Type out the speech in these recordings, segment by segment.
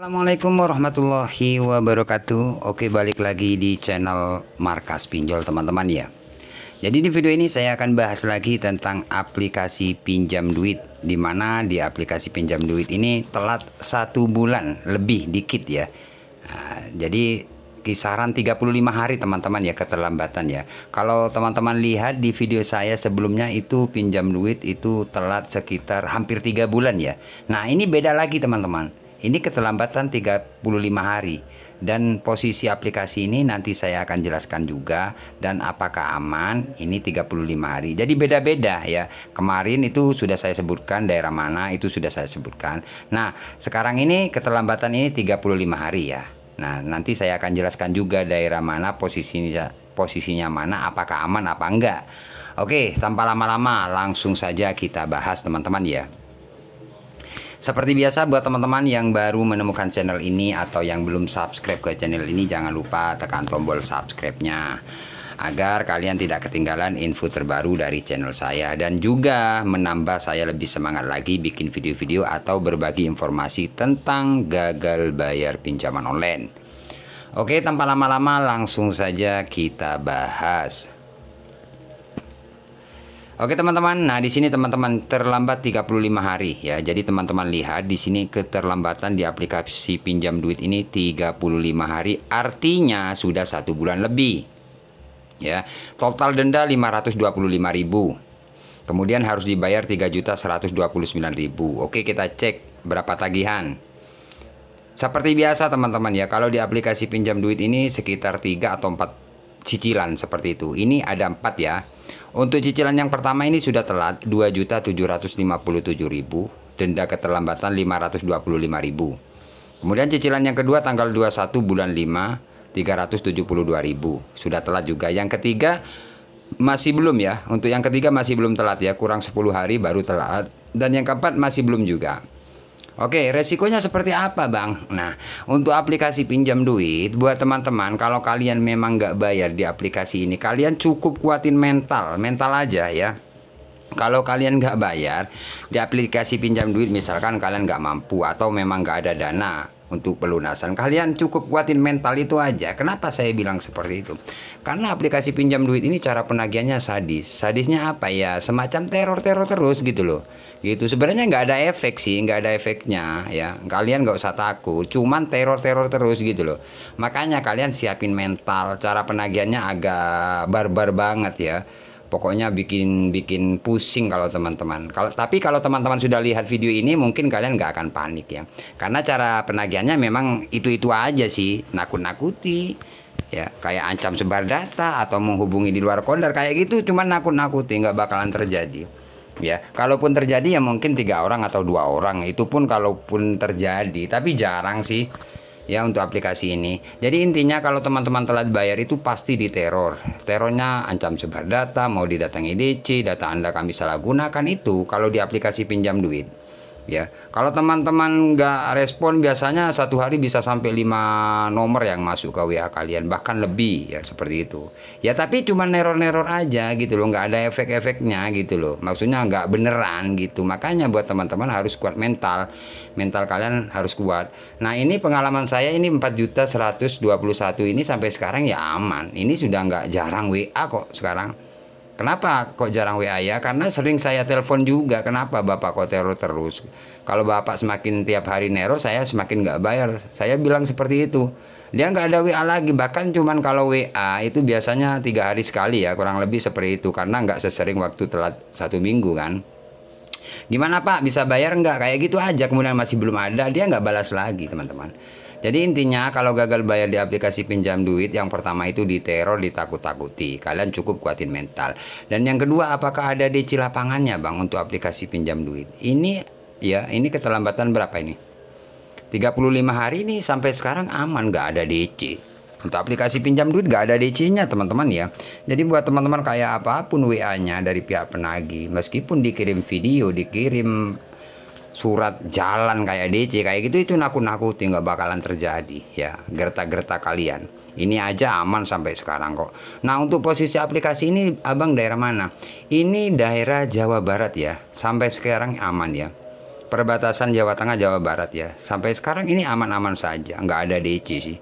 Assalamualaikum warahmatullahi wabarakatuh. Oke, balik lagi di channel Markas Pinjol teman-teman ya. Jadi di video ini saya akan bahas lagi tentang aplikasi pinjam duit, dimana di aplikasi pinjam duit ini telat 1 bulan lebih dikit ya. Jadi kisaran 35 hari teman-teman ya keterlambatan ya. Kalau teman-teman lihat di video saya sebelumnya itu pinjam duit itu telat sekitar hampir 3 bulan ya. Nah ini beda lagi teman-teman. Ini keterlambatan 35 hari. Dan posisi aplikasi ini nanti saya akan jelaskan juga. Dan apakah aman, ini 35 hari. Jadi beda-beda ya. Kemarin itu sudah saya sebutkan daerah mana, itu sudah saya sebutkan. Nah sekarang ini keterlambatan ini 35 hari ya. Nah nanti saya akan jelaskan juga daerah mana, posisinya mana, apakah aman apa enggak. Oke, tanpa lama-lama langsung saja kita bahas teman-teman ya. Seperti biasa buat teman-teman yang baru menemukan channel ini atau yang belum subscribe ke channel ini, jangan lupa tekan tombol subscribe-nya agar kalian tidak ketinggalan info terbaru dari channel saya dan juga menambah saya lebih semangat lagi bikin video-video atau berbagi informasi tentang gagal bayar pinjaman online. Oke, tanpa lama-lama langsung saja kita bahas. Oke teman-teman, nah di sini teman-teman terlambat 35 hari ya. Jadi teman-teman lihat di sini keterlambatan di aplikasi pinjam duit ini 35 hari, artinya sudah 1 bulan lebih. Ya, total denda 525.000. Kemudian harus dibayar 3.129.000. Oke, kita cek berapa tagihan. Seperti biasa teman-teman ya, kalau di aplikasi pinjam duit ini sekitar 3 atau 4 cicilan seperti itu. Ini ada 4 ya. Untuk cicilan yang pertama ini sudah telat 2.757.000, denda keterlambatan 525.000. Kemudian cicilan yang kedua tanggal 21 bulan 5 372.000, sudah telat juga. Yang ketiga masih belum ya. Untuk yang ketiga masih belum telat ya, kurang 10 hari baru telat. Dan yang keempat masih belum juga. Oke, resikonya seperti apa bang? Nah, untuk aplikasi pinjam duit, buat teman-teman, kalau kalian memang nggak bayar di aplikasi ini, kalian cukup kuatin mental aja ya. Kalau kalian nggak bayar di aplikasi pinjam duit, misalkan kalian nggak mampu atau memang nggak ada dana untuk pelunasan, kalian cukup kuatin mental itu aja. Kenapa saya bilang seperti itu? Karena aplikasi pinjam duit ini cara penagihannya sadis. Sadisnya apa ya? Semacam teror-teror terus gitu loh. Gitu. Sebenarnya nggak ada efek sih, nggak ada efeknya ya. Kalian nggak usah takut. Cuman teror-teror terus gitu loh. Makanya kalian siapin mental. Cara penagihannya agak barbar banget ya. Pokoknya bikin pusing kalau teman-teman. Tapi kalau teman-teman sudah lihat video ini mungkin kalian nggak akan panik ya. Karena cara penagihannya memang itu aja sih, nakut-nakuti. Ya, kayak ancam sebar data atau menghubungi di luar koldar kayak gitu, cuman nakut-nakuti, nggak bakalan terjadi. Ya, kalaupun terjadi ya mungkin 3 orang atau 2 orang, itu pun kalaupun terjadi, tapi jarang sih. Ya untuk aplikasi ini. Jadi intinya kalau teman-teman telat bayar itu pasti diteror. Terornya ancam sebar data, mau didatangi DC, data Anda kami salah gunakan, itu kalau di aplikasi pinjam duit. Ya, kalau teman-teman nggak respon biasanya 1 hari bisa sampai 5 nomor yang masuk ke WA kalian, bahkan lebih ya seperti itu. Ya tapi cuma neror-neror aja gitu loh, nggak ada efek-efeknya gitu loh. Maksudnya nggak beneran gitu. Makanya buat teman-teman harus kuat mental kalian harus kuat. Nah ini pengalaman saya ini 4.121 ini sampai sekarang ya aman. Ini sudah nggak jarang WA kok sekarang. Kenapa kok jarang WA ya? Karena sering saya telepon juga. Kenapa Bapak kok teror terus? Kalau Bapak semakin tiap hari neror, saya semakin nggak bayar. Saya bilang seperti itu. Dia nggak ada WA lagi. Bahkan cuman kalau WA itu biasanya 3 hari sekali ya, kurang lebih seperti itu. Karena nggak sesering waktu telat 1 minggu kan. Gimana Pak? Bisa bayar nggak? Kayak gitu aja. Kemudian masih belum ada, dia nggak balas lagi teman-teman. Jadi intinya kalau gagal bayar di aplikasi pinjam duit, yang pertama itu diteror, ditakut-takuti. Kalian cukup kuatin mental. Dan yang kedua, apakah ada DC lapangannya bang untuk aplikasi pinjam duit? Ini ya, ini keterlambatan berapa ini? 35 hari ini sampai sekarang aman, nggak ada DC. Untuk aplikasi pinjam duit nggak ada DC-nya teman-teman ya. Jadi buat teman-teman kayak apapun WA-nya dari pihak penagih, meskipun dikirim video, dikirim surat jalan kayak DC kayak gitu, itu nakut-nakuti, nggak bakalan terjadi ya. Gertak-gertak kalian ini aja aman sampai sekarang kok. Nah untuk posisi aplikasi ini abang daerah mana? Ini daerah Jawa Barat ya, sampai sekarang aman ya. perbatasan Jawa Tengah Jawa Barat ya. Sampai sekarang ini aman-aman saja, nggak ada DC sih.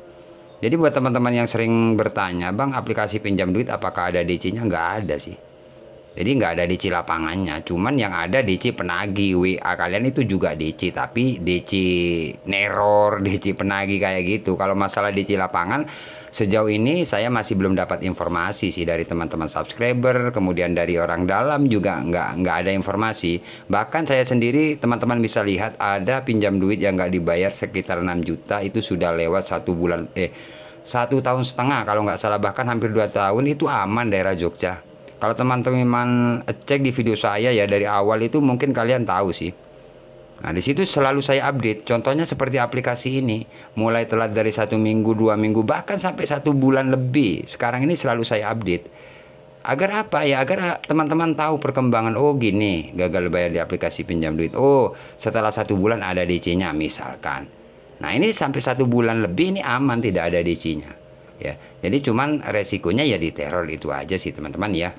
Jadi buat teman-teman yang sering bertanya, Bang, aplikasi pinjam duit apakah ada DC-nya? Nggak ada sih. Jadi nggak ada DC lapangannya, cuman yang ada DC penagih. WA kalian itu juga DC, tapi DC neror, DC penagih kayak gitu. Kalau masalah DC lapangan, sejauh ini saya masih belum dapat informasi sih dari teman-teman subscriber, kemudian dari orang dalam juga nggak ada informasi. Bahkan saya sendiri, teman-teman bisa lihat ada pinjam duit yang nggak dibayar sekitar 6 juta, itu sudah lewat 1,5 tahun kalau nggak salah, bahkan hampir 2 tahun, itu aman daerah Jogja. Kalau teman-teman cek di video saya ya dari awal itu mungkin kalian tahu sih. Nah di situ selalu saya update. Contohnya seperti aplikasi ini, mulai telat dari 1 minggu, 2 minggu, bahkan sampai 1 bulan lebih. Sekarang ini selalu saya update. Agar apa ya? Agar teman-teman tahu perkembangan. Oh gini, gagal bayar di aplikasi pinjam duit. Oh setelah 1 bulan ada DC-nya misalkan. Nah ini sampai 1 bulan lebih ini aman, tidak ada DC-nya. Ya, jadi cuman resikonya ya diteror itu aja sih teman-teman ya.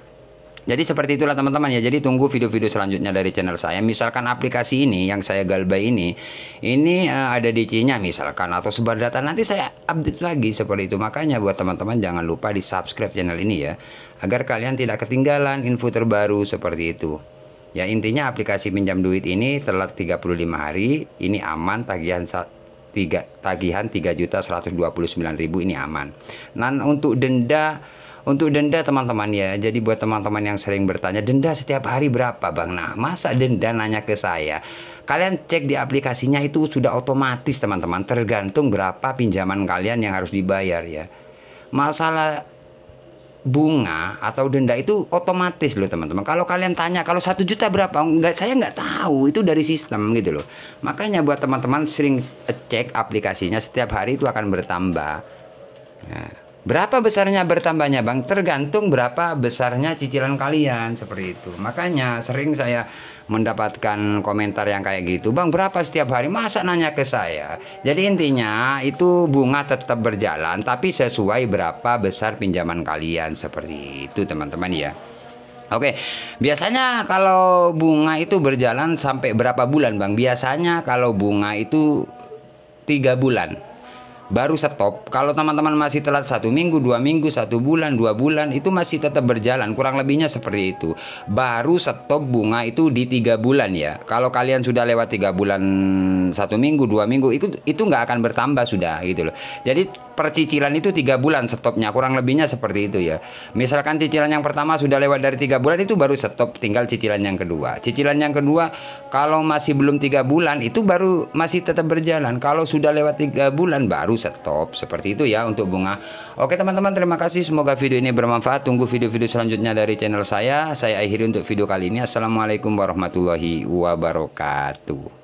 Jadi seperti itulah teman-teman ya. Jadi tunggu video-video selanjutnya dari channel saya. Misalkan aplikasi ini yang saya galbay ini ada DC-nya misalkan atau sebar data, nanti saya update lagi seperti itu. Makanya buat teman-teman jangan lupa di subscribe channel ini ya, agar kalian tidak ketinggalan info terbaru seperti itu. Ya intinya aplikasi pinjam duit ini telat 35 hari, ini aman, tagihan 3.129.000 ini aman. Dan untuk denda teman-teman ya, jadi buat teman-teman yang sering bertanya, denda setiap hari berapa Bang? Nah masa denda nanya ke saya? Kalian cek di aplikasinya itu sudah otomatis teman-teman, tergantung berapa pinjaman kalian yang harus dibayar ya. Masalah bunga atau denda itu otomatis loh teman-teman. Kalau kalian tanya kalau 1 juta berapa, saya nggak tahu, itu dari sistem gitu loh. Makanya buat teman-teman sering cek aplikasinya, setiap hari itu akan bertambah ya. Berapa besarnya bertambahnya Bang? Tergantung berapa besarnya cicilan kalian, seperti itu. Makanya sering saya mendapatkan komentar yang kayak gitu, Bang berapa setiap hari, masa nanya ke saya? Jadi intinya itu bunga tetap berjalan, tapi sesuai berapa besar pinjaman kalian, seperti itu teman-teman ya. Oke, biasanya kalau bunga itu berjalan sampai berapa bulan Bang? Biasanya kalau bunga itu 3 bulan baru stop. Kalau teman-teman masih telat 1 minggu, 2 minggu, 1 bulan, 2 bulan, itu masih tetap berjalan, kurang lebihnya seperti itu. Baru stop bunga itu di 3 bulan ya. Kalau kalian sudah lewat 3 bulan, 1 minggu, 2 minggu, itu nggak akan bertambah sudah gitu loh. Jadi percicilan itu 3 bulan stopnya, kurang lebihnya seperti itu ya. Misalkan cicilan yang pertama sudah lewat dari 3 bulan, itu baru stop, tinggal cicilan yang kedua. Cicilan yang kedua kalau masih belum 3 bulan itu baru masih tetap berjalan. Kalau sudah lewat 3 bulan baru stop, seperti itu ya untuk bunga. Oke teman-teman, terima kasih, semoga video ini bermanfaat. Tunggu video-video selanjutnya dari channel saya. Saya akhiri untuk video kali ini. Assalamualaikum warahmatullahi wabarakatuh.